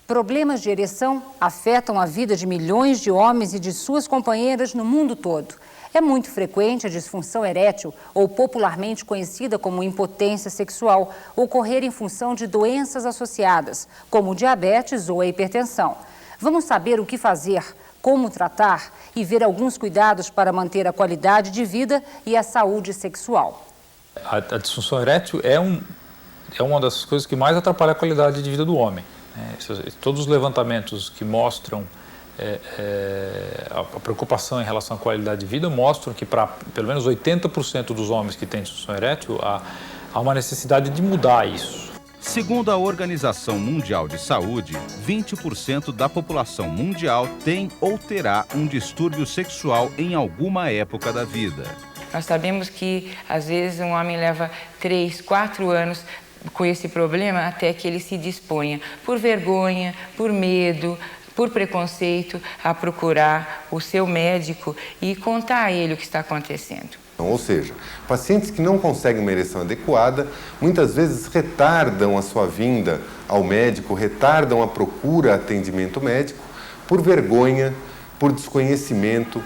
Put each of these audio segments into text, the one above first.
Problemas de ereção afetam a vida de milhões de homens e de suas companheiras no mundo todo. É muito frequente a disfunção erétil, ou popularmente conhecida como impotência sexual, ocorrer em função de doenças associadas, como diabetes ou a hipertensão. Vamos saber o que fazer, como tratar e ver alguns cuidados para manter a qualidade de vida e a saúde sexual. A disfunção erétil é uma das coisas que mais atrapalha a qualidade de vida do homem. Todos os levantamentos que mostram a preocupação em relação à qualidade de vida mostram que para pelo menos 80% dos homens que têm disfunção erétil há uma necessidade de mudar isso. Segundo a Organização Mundial de Saúde, 20% da população mundial tem ou terá um distúrbio sexual em alguma época da vida. Nós sabemos que, às vezes, um homem leva 3, 4 anos com esse problema até que ele se disponha, por vergonha, por medo, por preconceito, a procurar o seu médico e contar a ele o que está acontecendo. Ou seja, pacientes que não conseguem uma ereção adequada, muitas vezes retardam a sua vinda ao médico, retardam a procura atendimento médico por vergonha, por desconhecimento,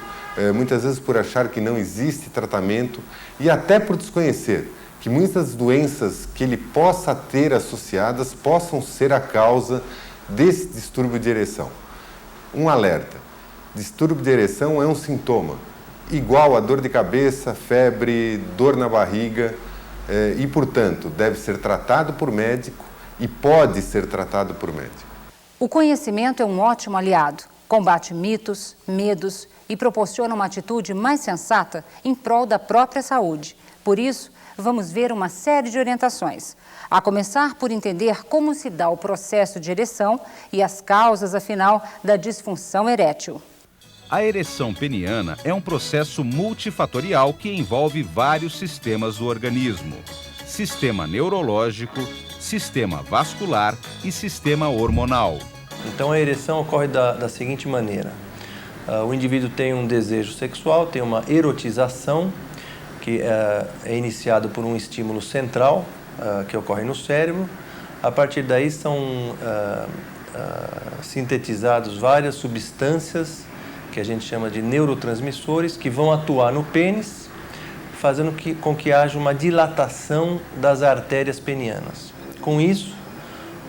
muitas vezes por achar que não existe tratamento e até por desconhecer que muitas doenças que ele possa ter associadas possam ser a causa desse distúrbio de ereção. Um alerta: distúrbio de ereção é um sintoma igual a dor de cabeça, febre, dor na barriga e, portanto, deve ser tratado por médico e pode ser tratado por médico. O conhecimento é um ótimo aliado. Combate mitos, medos e proporciona uma atitude mais sensata em prol da própria saúde. Por isso, vamos ver uma série de orientações, a começar por entender como se dá o processo de ereção e as causas, afinal, da disfunção erétil. A ereção peniana é um processo multifatorial que envolve vários sistemas do organismo: sistema neurológico, sistema vascular e sistema hormonal. Então a ereção ocorre da seguinte maneira: o indivíduo tem um desejo sexual, tem uma erotização, que é iniciado por um estímulo central que ocorre no cérebro. A partir daí são sintetizadas várias substâncias que a gente chama de neurotransmissores, que vão atuar no pênis, fazendo com que haja uma dilatação das artérias penianas. Com isso,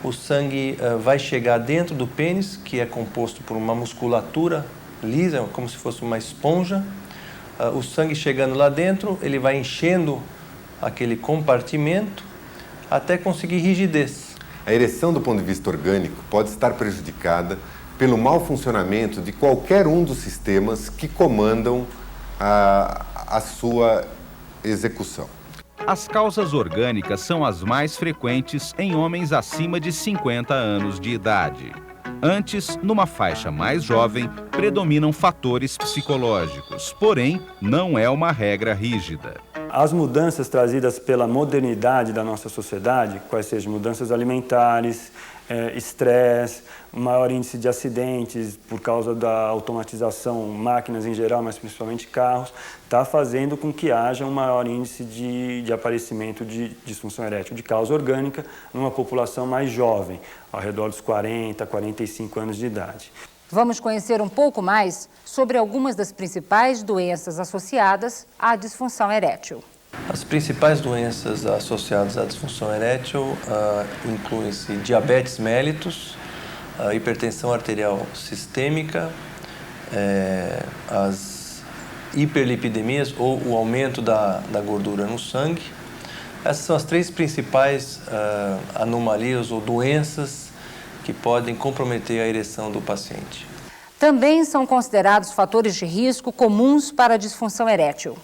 o sangue vai chegar dentro do pênis, que é composto por uma musculatura lisa, como se fosse uma esponja. O sangue chegando lá dentro, ele vai enchendo aquele compartimento até conseguir rigidez. A ereção, do ponto de vista orgânico, pode estar prejudicada pelo mau funcionamento de qualquer um dos sistemas que comandam a sua execução. As causas orgânicas são as mais frequentes em homens acima de 50 anos de idade. Antes, numa faixa mais jovem, predominam fatores psicológicos, porém, não é uma regra rígida. As mudanças trazidas pela modernidade da nossa sociedade, quais sejam mudanças alimentares, estresse, maior índice de acidentes por causa da automatização, máquinas em geral, mas principalmente carros, está fazendo com que haja um maior índice de aparecimento de disfunção erétil de causa orgânica numa população mais jovem, ao redor dos 40, 45 anos de idade. Vamos conhecer um pouco mais sobre algumas das principais doenças associadas à disfunção erétil. As principais doenças associadas à disfunção erétil incluem-se diabetes mellitus, hipertensão arterial sistêmica, as hiperlipidemias ou o aumento da gordura no sangue. Essas são as três principais anomalias ou doenças que podem comprometer a ereção do paciente. Também são considerados fatores de risco comuns para a disfunção erétil: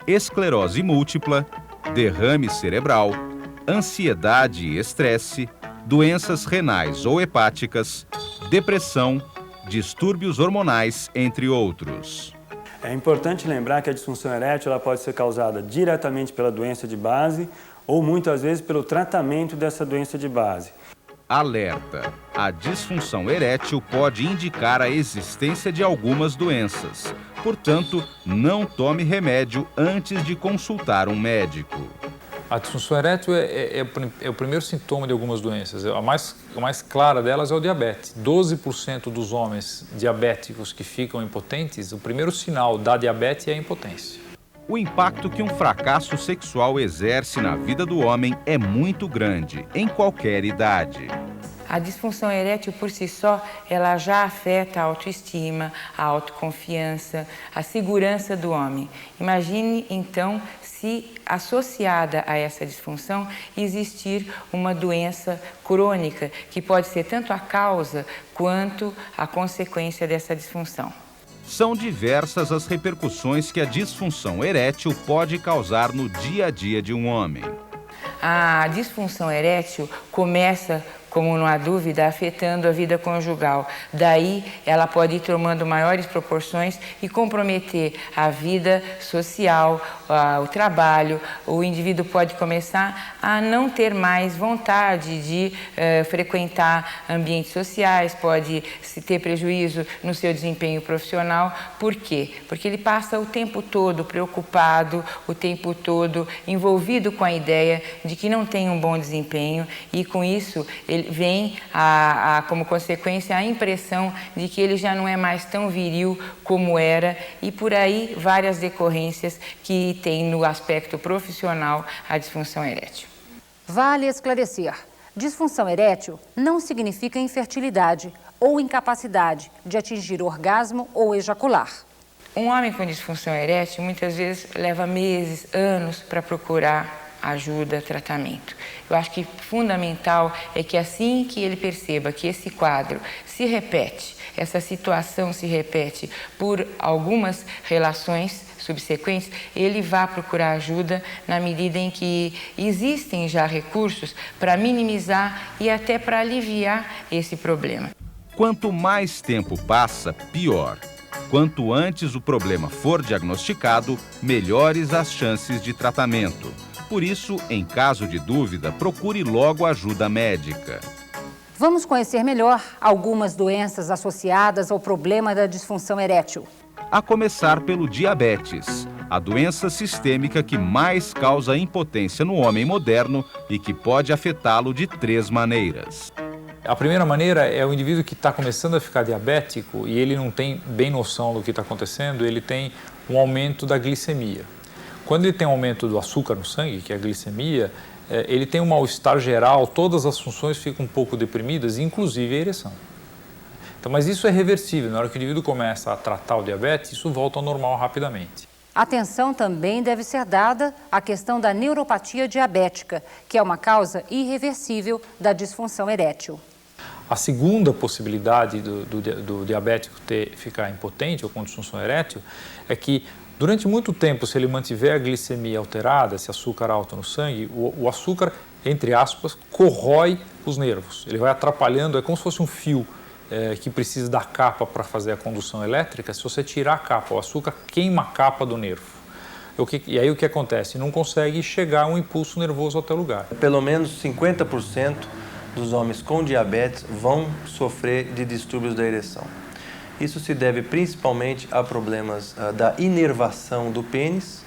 esclerose múltipla, derrame cerebral, ansiedade e estresse, doenças renais ou hepáticas, depressão, distúrbios hormonais, entre outros. É importante lembrar que a disfunção erétil ela pode ser causada diretamente pela doença de base ou muitas vezes pelo tratamento dessa doença de base. Alerta! A disfunção erétil pode indicar a existência de algumas doenças. Portanto, não tome remédio antes de consultar um médico. A disfunção erétil é o primeiro sintoma de algumas doenças. A mais clara delas é o diabetes. 12% dos homens diabéticos que ficam impotentes, o primeiro sinal da diabetes é a impotência. O impacto que um fracasso sexual exerce na vida do homem é muito grande, em qualquer idade. A disfunção erétil por si só, ela já afeta a autoestima, a autoconfiança, a segurança do homem. Imagine, então, se associada a essa disfunção existir uma doença crônica, que pode ser tanto a causa quanto a consequência dessa disfunção. São diversas as repercussões que a disfunção erétil pode causar no dia a dia de um homem. A disfunção erétil começa, como não há dúvida, afetando a vida conjugal. Daí, ela pode ir tomando maiores proporções e comprometer a vida social, o trabalho. O indivíduo pode começar a não ter mais vontade de frequentar ambientes sociais, pode ter prejuízo no seu desempenho profissional. Por quê? Porque ele passa o tempo todo preocupado, o tempo todo envolvido com a ideia de que não tem um bom desempenho e, com isso, ele vem como consequência a impressão de que ele já não é mais tão viril como era e por aí várias decorrências que tem no aspecto profissional a disfunção erétil. Vale esclarecer, disfunção erétil não significa infertilidade ou incapacidade de atingir orgasmo ou ejacular. Um homem com disfunção erétil muitas vezes leva meses, anos para procurar ajuda, tratamento. Eu acho que fundamental é que assim que ele perceba que esse quadro se repete, essa situação se repete por algumas relações subsequentes, ele vá procurar ajuda na medida em que existem já recursos para minimizar e até para aliviar esse problema. Quanto mais tempo passa, pior. Quanto antes o problema for diagnosticado, melhores as chances de tratamento. Por isso, em caso de dúvida, procure logo ajuda médica. Vamos conhecer melhor algumas doenças associadas ao problema da disfunção erétil. A começar pelo diabetes, a doença sistêmica que mais causa impotência no homem moderno e que pode afetá-lo de 3 maneiras. A primeira maneira é o indivíduo que está começando a ficar diabético e ele não tem bem noção do que está acontecendo, ele tem um aumento da glicemia. Quando ele tem um aumento do açúcar no sangue, que é a glicemia, ele tem um mal-estar geral, todas as funções ficam um pouco deprimidas, inclusive a ereção. Então, mas isso é reversível, na hora que o indivíduo começa a tratar o diabetes, isso volta ao normal rapidamente. Atenção também deve ser dada à questão da neuropatia diabética, que é uma causa irreversível da disfunção erétil. A segunda possibilidade do diabético ficar impotente ou com disfunção erétil é que durante muito tempo, se ele mantiver a glicemia alterada, esse açúcar alto no sangue, o açúcar, entre aspas, corrói os nervos. Ele vai atrapalhando, é como se fosse um fio que precisa da capa para fazer a condução elétrica. Se você tirar a capa, o açúcar queima a capa do nervo. E aí o que acontece? Não consegue chegar um impulso nervoso até o lugar. Pelo menos 50% dos homens com diabetes vão sofrer de distúrbios da ereção. Isso se deve principalmente a problemas da inervação do pênis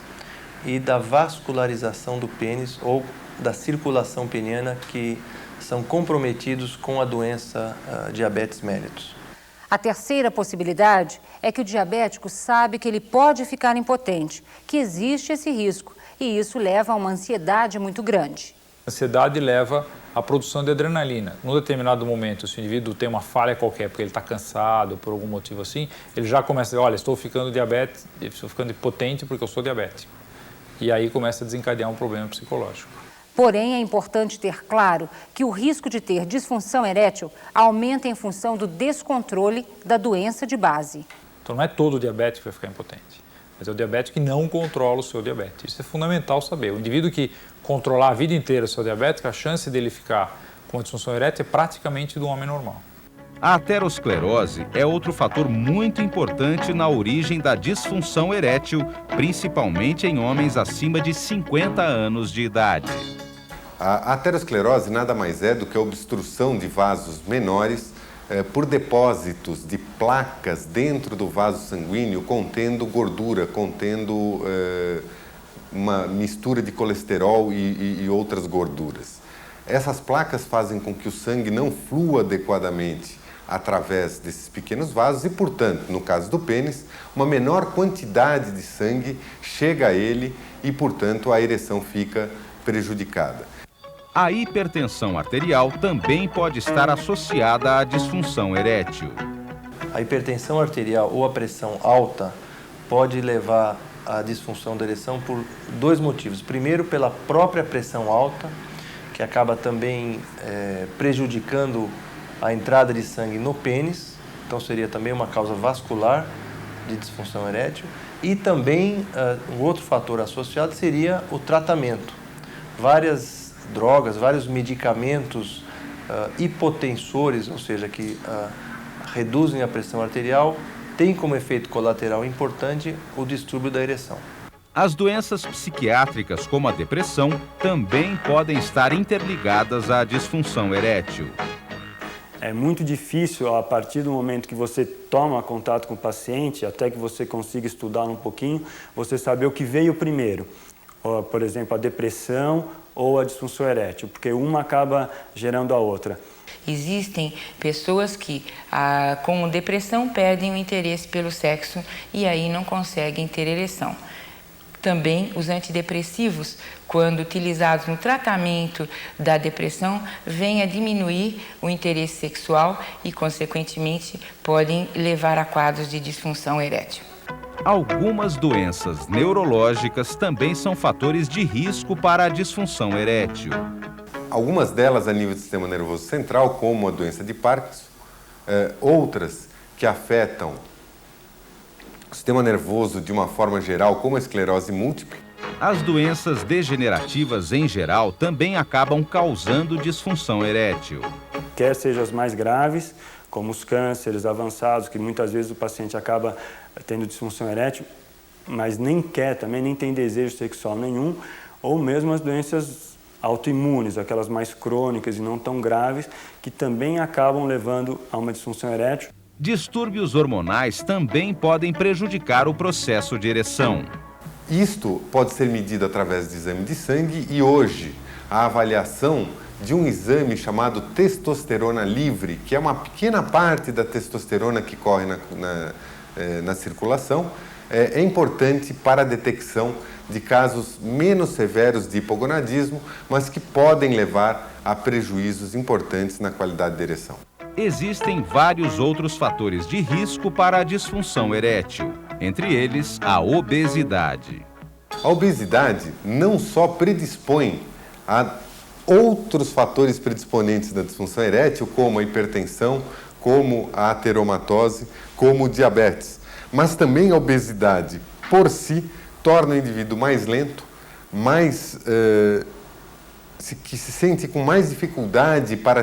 e da vascularização do pênis ou da circulação peniana que são comprometidos com a doença diabetes mellitus. A terceira possibilidade é que o diabético sabe que ele pode ficar impotente, que existe esse risco, e isso leva a uma ansiedade muito grande. A ansiedade leva à produção de adrenalina. Num determinado momento, se o indivíduo tem uma falha qualquer, porque ele está cansado, por algum motivo assim, ele já começa a dizer, olha, estou ficando impotente porque eu sou diabético. E aí começa a desencadear um problema psicológico. Porém, é importante ter claro que o risco de ter disfunção erétil aumenta em função do descontrole da doença de base. Então não é todo diabético que vai ficar impotente, mas é o diabético que não controla o seu diabetes. Isso é fundamental saber. O indivíduo que controlar a vida inteira o seu diabetes, a chance dele ficar com a disfunção erétil é praticamente do homem normal. A aterosclerose é outro fator muito importante na origem da disfunção erétil, principalmente em homens acima de 50 anos de idade. A aterosclerose nada mais é do que a obstrução de vasos menores por depósitos de placas dentro do vaso sanguíneo contendo gordura, contendo uma mistura de colesterol e outras gorduras. Essas placas fazem com que o sangue não flua adequadamente através desses pequenos vasos e, portanto, no caso do pênis, uma menor quantidade de sangue chega a ele e, portanto, a ereção fica prejudicada. A hipertensão arterial também pode estar associada à disfunção erétil. A hipertensão arterial ou a pressão alta pode levar à disfunção da ereção por dois motivos. Primeiro, pela própria pressão alta, que acaba também prejudicando a entrada de sangue no pênis, então seria também uma causa vascular de disfunção erétil. E também um outro fator associado seria o tratamento. Várias drogas, vários medicamentos hipotensores, ou seja, que reduzem a pressão arterial, têm como efeito colateral importante o distúrbio da ereção. As doenças psiquiátricas, como a depressão, também podem estar interligadas à disfunção erétil. É muito difícil, a partir do momento que você toma contato com o paciente, até que você consiga estudar um pouquinho, você saber o que veio primeiro. Por exemplo, a depressão ou a disfunção erétil, porque uma acaba gerando a outra. Existem pessoas que, com depressão, perdem o interesse pelo sexo e aí não conseguem ter ereção. Também os antidepressivos, quando utilizados no tratamento da depressão, vêm a diminuir o interesse sexual e, consequentemente, podem levar a quadros de disfunção erétil. Algumas doenças neurológicas também são fatores de risco para a disfunção erétil. Algumas delas a nível do sistema nervoso central, como a doença de Parkinson, outras que afetam o sistema nervoso de uma forma geral, como a esclerose múltipla. As doenças degenerativas em geral também acabam causando disfunção erétil. Quer sejam as mais graves, como os cânceres avançados, que muitas vezes o paciente acaba tendo disfunção erétil, mas nem quer também, nem tem desejo sexual nenhum, ou mesmo as doenças autoimunes, aquelas mais crônicas e não tão graves, que também acabam levando a uma disfunção erétil. Distúrbios hormonais também podem prejudicar o processo de ereção. Isto pode ser medido através de exame de sangue e hoje a avaliação de um exame chamado testosterona livre, que é uma pequena parte da testosterona que corre na circulação, é importante para a detecção de casos menos severos de hipogonadismo, mas que podem levar a prejuízos importantes na qualidade da ereção. Existem vários outros fatores de risco para a disfunção erétil, entre eles a obesidade. A obesidade não só predispõe a outros fatores predisponentes da disfunção erétil, como a hipertensão, como a ateromatose, como o diabetes, mas também a obesidade por si torna o indivíduo mais lento, que se sente com mais dificuldade para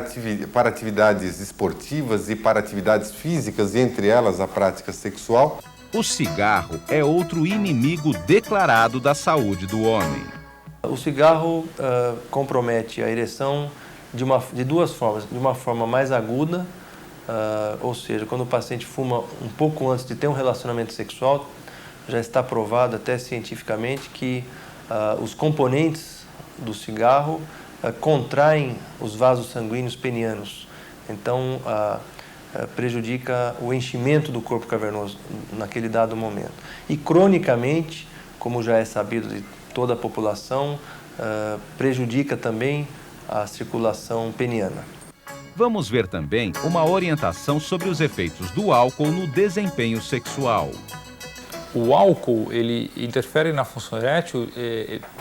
atividades esportivas e para atividades físicas, e entre elas a prática sexual. O cigarro é outro inimigo declarado da saúde do homem. O cigarro compromete a ereção de duas formas. De uma forma mais aguda, ou seja, quando o paciente fuma um pouco antes de ter um relacionamento sexual, já está provado até cientificamente que os componentes do cigarro contraem os vasos sanguíneos penianos. Então, prejudica o enchimento do corpo cavernoso naquele dado momento. E, cronicamente, como já é sabido de toda a população, prejudica também a circulação peniana. Vamos ver também uma orientação sobre os efeitos do álcool no desempenho sexual. O álcool, ele interfere na função erétil.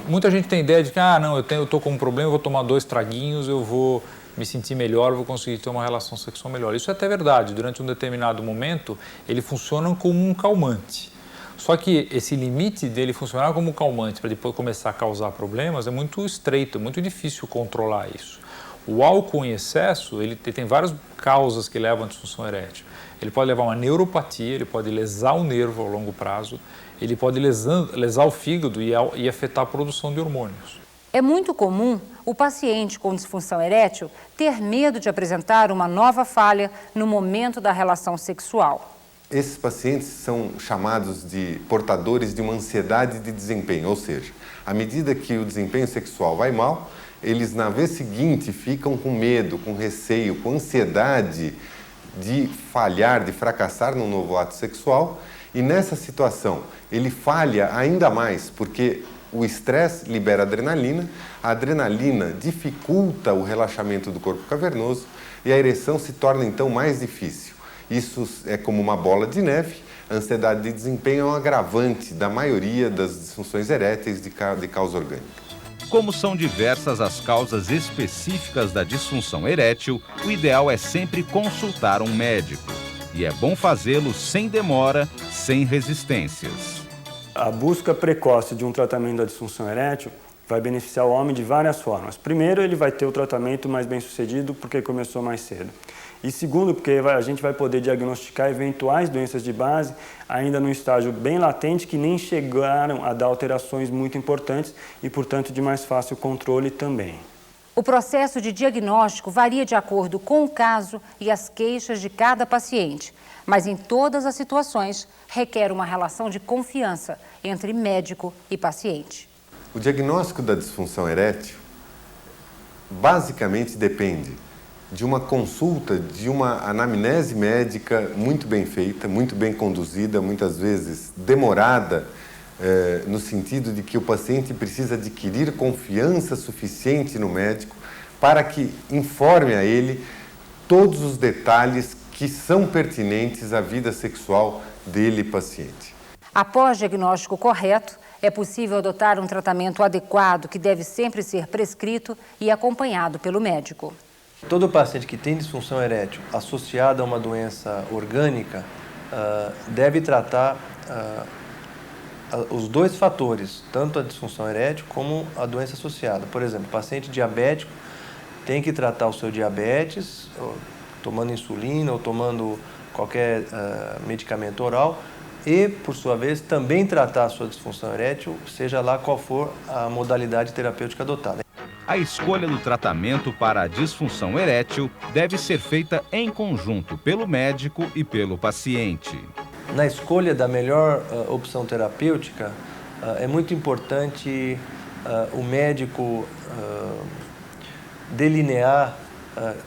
Muita gente tem ideia de que, não, eu estou com um problema, eu vou tomar 2 traguinhos, eu vou me sentir melhor, vou conseguir ter uma relação sexual melhor. Isso é até verdade. Durante um determinado momento, ele funciona como um calmante. Só que esse limite dele funcionar como um calmante para depois começar a causar problemas é muito estreito, é muito difícil controlar isso. O álcool em excesso, ele tem várias causas que levam à disfunção erétil. Ele pode levar a uma neuropatia, ele pode lesar o nervo ao longo prazo, ele pode lesar o fígado e afetar a produção de hormônios. É muito comum o paciente com disfunção erétil ter medo de apresentar uma nova falha no momento da relação sexual. Esses pacientes são chamados de portadores de uma ansiedade de desempenho, ou seja, à medida que o desempenho sexual vai mal, eles na vez seguinte ficam com medo, com receio, com ansiedade de falhar, de fracassar num novo ato sexual, e nessa situação ele falha ainda mais, porque o estresse libera adrenalina, a adrenalina dificulta o relaxamento do corpo cavernoso e a ereção se torna então mais difícil. Isso é como uma bola de neve. A ansiedade de desempenho é um agravante da maioria das disfunções eréteis de causa orgânica. Como são diversas as causas específicas da disfunção erétil, o ideal é sempre consultar um médico. E é bom fazê-lo sem demora, sem resistências. A busca precoce de um tratamento da disfunção erétil vai beneficiar o homem de várias formas. Primeiro, ele vai ter o tratamento mais bem sucedido porque começou mais cedo. E segundo, porque a gente vai poder diagnosticar eventuais doenças de base ainda num estágio bem latente que nem chegaram a dar alterações muito importantes e, portanto, de mais fácil controle também. O processo de diagnóstico varia de acordo com o caso e as queixas de cada paciente, mas em todas as situações requer uma relação de confiança entre médico e paciente. O diagnóstico da disfunção erétil basicamente depende de uma consulta, de uma anamnese médica muito bem feita, muito bem conduzida, muitas vezes demorada, no sentido de que o paciente precisa adquirir confiança suficiente no médico para que informe a ele todos os detalhes que são pertinentes à vida sexual dele, paciente. Após diagnóstico correto, é possível adotar um tratamento adequado que deve sempre ser prescrito e acompanhado pelo médico. Todo paciente que tem disfunção erétil associada a uma doença orgânica deve tratar os dois fatores, tanto a disfunção erétil como a doença associada. Por exemplo, o paciente diabético tem que tratar o seu diabetes, tomando insulina ou tomando qualquer medicamento oral e, por sua vez, também tratar a sua disfunção erétil, seja lá qual for a modalidade terapêutica adotada. A escolha do tratamento para a disfunção erétil deve ser feita em conjunto pelo médico e pelo paciente. Na escolha da melhor opção terapêutica, é muito importante o médico delinear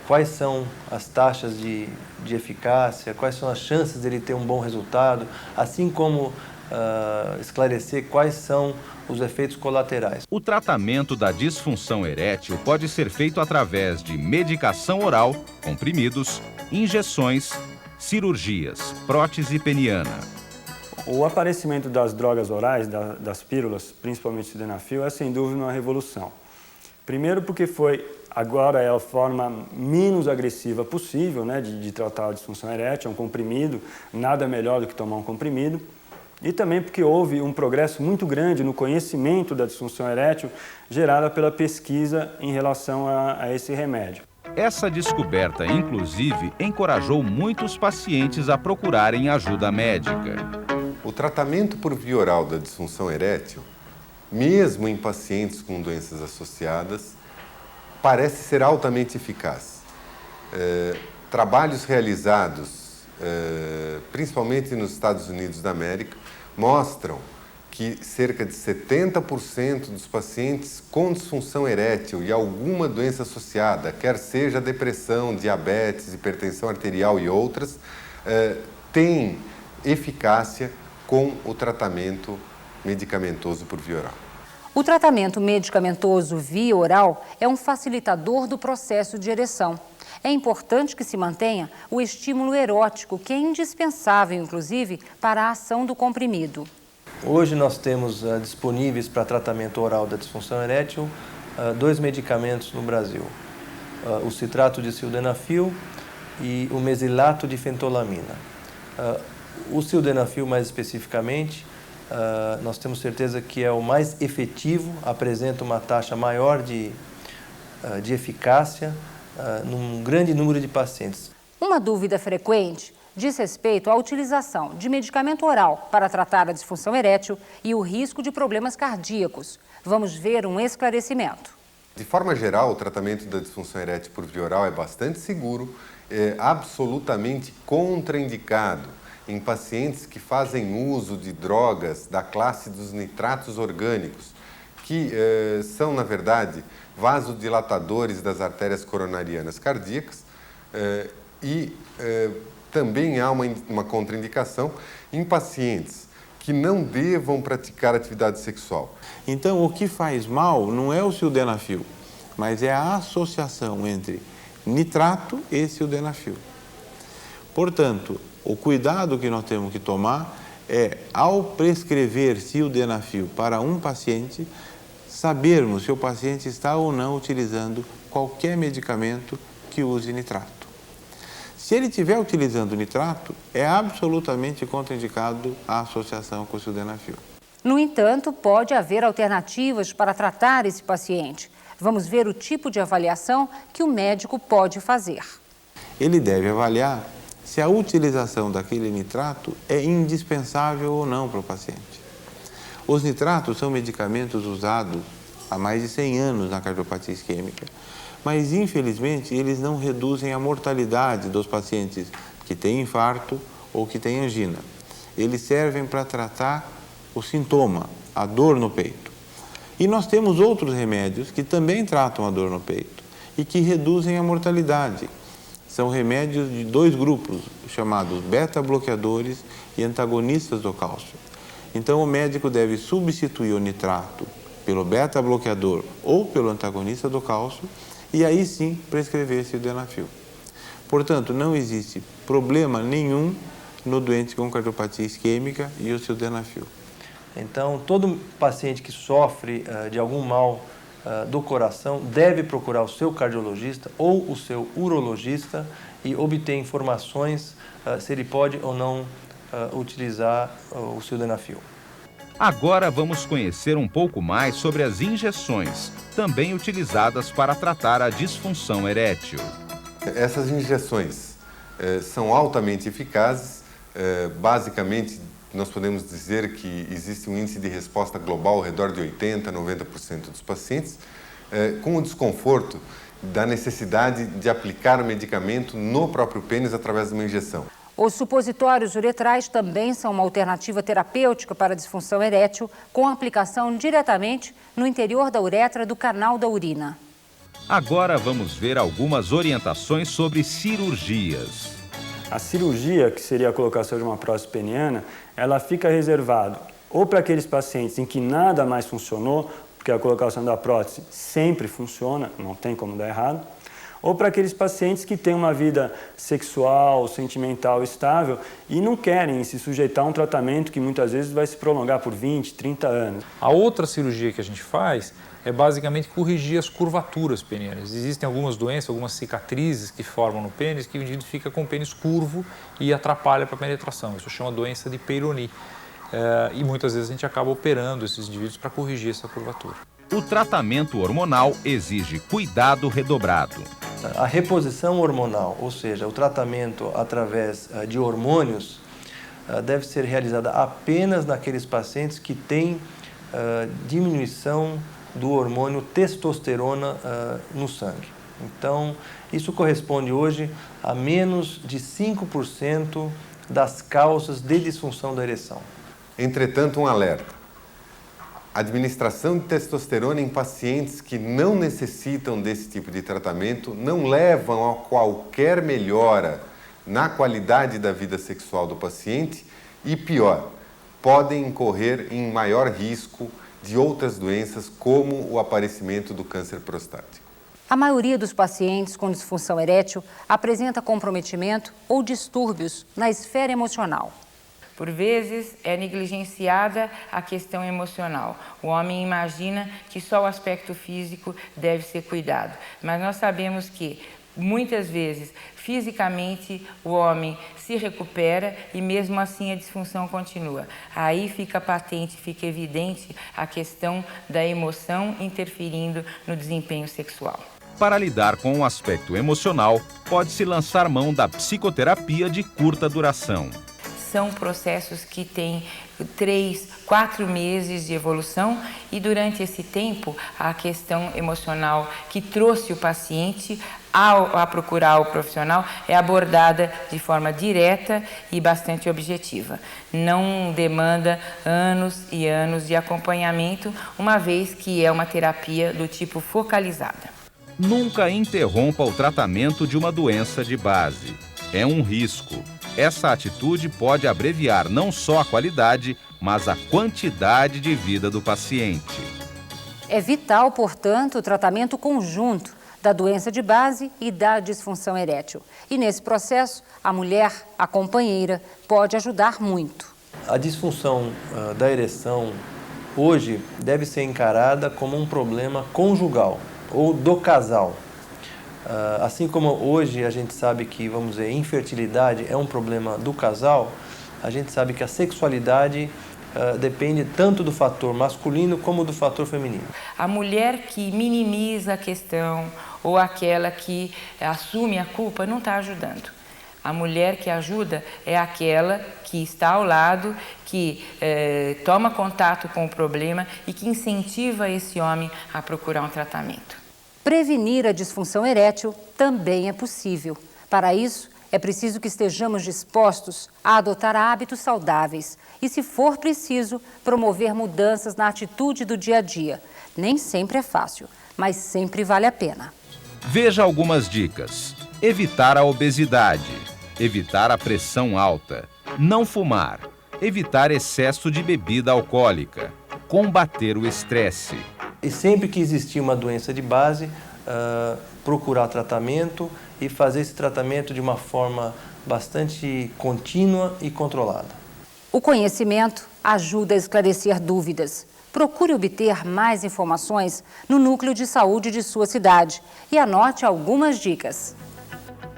quais são as taxas de eficácia, quais são as chances dele ter um bom resultado, assim como esclarecer quais são os efeitos colaterais. O tratamento da disfunção erétil pode ser feito através de medicação oral, comprimidos, injeções, cirurgias, prótese peniana. O aparecimento das drogas orais, das pílulas, principalmente o sildenafil, é sem dúvida uma revolução. Primeiro porque agora é a forma menos agressiva possível, né, de tratar a disfunção erétil, é um comprimido, nada melhor do que tomar um comprimido. E também porque houve um progresso muito grande no conhecimento da disfunção erétil gerada pela pesquisa em relação a esse remédio. Essa descoberta, inclusive, encorajou muitos pacientes a procurarem ajuda médica. O tratamento por via oral da disfunção erétil, mesmo em pacientes com doenças associadas, parece ser altamente eficaz. Trabalhos realizados principalmente nos Estados Unidos da América, mostram que cerca de 70% dos pacientes com disfunção erétil e alguma doença associada, quer seja depressão, diabetes, hipertensão arterial e outras, têm eficácia com o tratamento medicamentoso por via oral. O tratamento medicamentoso via oral é um facilitador do processo de ereção. É importante que se mantenha o estímulo erótico, que é indispensável, inclusive, para a ação do comprimido. Hoje nós temos disponíveis para tratamento oral da disfunção erétil 2 medicamentos no Brasil. O citrato de sildenafil e o mesilato de fentolamina. O sildenafil, mais especificamente, nós temos certeza que é o mais efetivo, apresenta uma taxa maior de eficácia num grande número de pacientes. Uma dúvida frequente diz respeito à utilização de medicamento oral para tratar a disfunção erétil e o risco de problemas cardíacos. Vamos ver um esclarecimento. De forma geral, o tratamento da disfunção erétil por via oral é bastante seguro, é absolutamente contraindicado. em pacientes que fazem uso de drogas da classe dos nitratos orgânicos, que são, na verdade, vasodilatadores das artérias coronarianas cardíacas, e também há uma contraindicação em pacientes que não devam praticar atividade sexual. Então, o que faz mal não é o sildenafil, mas é a associação entre nitrato e sildenafil. Portanto, o cuidado que nós temos que tomar é, ao prescrever sildenafil para um paciente, sabermos se o paciente está ou não utilizando qualquer medicamento que use nitrato. Se ele estiver utilizando nitrato, é absolutamente contraindicado a associação com o sildenafil. No entanto, pode haver alternativas para tratar esse paciente. Vamos ver o tipo de avaliação que o médico pode fazer. Ele deve avaliar se a utilização daquele nitrato é indispensável ou não para o paciente. Os nitratos são medicamentos usados há mais de 100 anos na cardiopatia isquêmica, mas infelizmente eles não reduzem a mortalidade dos pacientes que têm infarto ou que têm angina. Eles servem para tratar o sintoma, a dor no peito. E nós temos outros remédios que também tratam a dor no peito e que reduzem a mortalidade. São remédios de dois grupos, chamados beta-bloqueadores e antagonistas do cálcio. Então, o médico deve substituir o nitrato pelo beta-bloqueador ou pelo antagonista do cálcio e aí sim prescrever sildenafil. Portanto, não existe problema nenhum no doente com cardiopatia isquêmica e o sildenafil. Então, todo paciente que sofre de algum mal do coração deve procurar o seu cardiologista ou o seu urologista e obter informações se ele pode ou não utilizar o sildenafil. Agora vamos conhecer um pouco mais sobre as injeções, também utilizadas para tratar a disfunção erétil. Essas injeções são altamente eficazes. Basicamente, nós podemos dizer que existe um índice de resposta global ao redor de 80%, 90% dos pacientes, com o desconforto da necessidade de aplicar o medicamento no próprio pênis através de uma injeção. Os supositórios uretrais também são uma alternativa terapêutica para a disfunção erétil, com aplicação diretamente no interior da uretra do canal da urina. Agora vamos ver algumas orientações sobre cirurgias. A cirurgia, que seria a colocação de uma prótese peniana, ela fica reservada ou para aqueles pacientes em que nada mais funcionou, porque a colocação da prótese sempre funciona, não tem como dar errado, ou para aqueles pacientes que têm uma vida sexual, sentimental estável e não querem se sujeitar a um tratamento que muitas vezes vai se prolongar por 20, 30 anos. A outra cirurgia que a gente faz é basicamente corrigir as curvaturas penianas. Existem algumas doenças, algumas cicatrizes que formam no pênis que o indivíduo fica com o pênis curvo e atrapalha para a penetração. Isso chama doença de Peyronie. E muitas vezes a gente acaba operando esses indivíduos para corrigir essa curvatura. O tratamento hormonal exige cuidado redobrado. A reposição hormonal, ou seja, o tratamento através de hormônios, deve ser realizada apenas naqueles pacientes que têm diminuição do hormônio testosterona no sangue. Então, isso corresponde hoje a menos de 5% das causas de disfunção da ereção. Entretanto, um alerta. A administração de testosterona em pacientes que não necessitam desse tipo de tratamento não levam a qualquer melhora na qualidade da vida sexual do paciente e, pior, podem incorrer em maior risco de outras doenças, como o aparecimento do câncer prostático. A maioria dos pacientes com disfunção erétil apresenta comprometimento ou distúrbios na esfera emocional. Por vezes, é negligenciada a questão emocional. O homem imagina que só o aspecto físico deve ser cuidado. Mas nós sabemos que, muitas vezes, fisicamente, o homem se recupera e, mesmo assim, a disfunção continua. Aí fica patente, fica evidente a questão da emoção interferindo no desempenho sexual. Para lidar com o aspecto emocional, pode-se lançar mão da psicoterapia de curta duração. são processos que têm 3, 4 meses de evolução e durante esse tempo a questão emocional que trouxe o paciente a procurar o profissional é abordada de forma direta e bastante objetiva. Não demanda anos e anos de acompanhamento, uma vez que é uma terapia do tipo focalizada. Nunca interrompa o tratamento de uma doença de base. É um risco. Essa atitude pode abreviar não só a qualidade, mas a quantidade de vida do paciente. É vital, portanto, o tratamento conjunto da doença de base e da disfunção erétil. E nesse processo, a mulher, a companheira, pode ajudar muito. A disfunção da ereção hoje deve ser encarada como um problema conjugal ou do casal. Assim como hoje a gente sabe que, vamos dizer, infertilidade é um problema do casal, a gente sabe que a sexualidade depende tanto do fator masculino como do fator feminino. A mulher que minimiza a questão ou aquela que assume a culpa não está ajudando. A mulher que ajuda é aquela que está ao lado, que toma contato com o problema e que incentiva esse homem a procurar um tratamento. Prevenir a disfunção erétil também é possível. Para isso, é preciso que estejamos dispostos a adotar hábitos saudáveis e, se for preciso, promover mudanças na atitude do dia a dia. Nem sempre é fácil, mas sempre vale a pena. Veja algumas dicas. Evitar a obesidade. Evitar a pressão alta. Não fumar. Evitar excesso de bebida alcoólica. Combater o estresse. E sempre que existir uma doença de base, procurar tratamento e fazer esse tratamento de uma forma bastante contínua e controlada. O conhecimento ajuda a esclarecer dúvidas. Procure obter mais informações no núcleo de saúde de sua cidade e anote algumas dicas.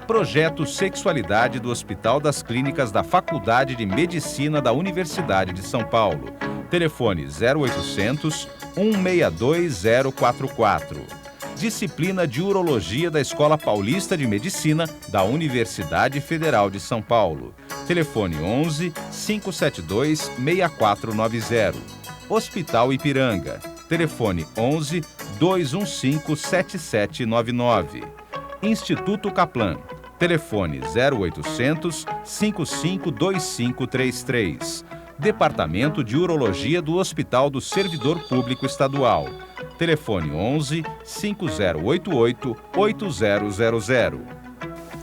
Projeto Sexualidade do Hospital das Clínicas da Faculdade de Medicina da Universidade de São Paulo. Telefone 0800 162 044. Disciplina de Urologia da Escola Paulista de Medicina da Universidade Federal de São Paulo. Telefone 11 572 6490. Hospital Ipiranga. Telefone 11 215 7799. Instituto Kaplan. Telefone 0800 552533. Departamento de Urologia do Hospital do Servidor Público Estadual. Telefone 11 5088 8000.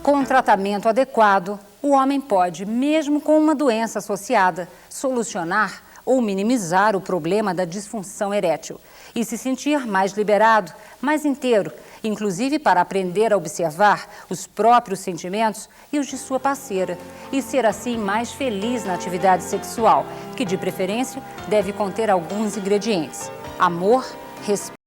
Com um tratamento adequado, o homem pode, mesmo com uma doença associada, solucionar ou minimizar o problema da disfunção erétil e se sentir mais liberado, mais inteiro, inclusive para aprender a observar os próprios sentimentos e os de sua parceira e ser assim mais feliz na atividade sexual, que de preferência deve conter alguns ingredientes: amor, respeito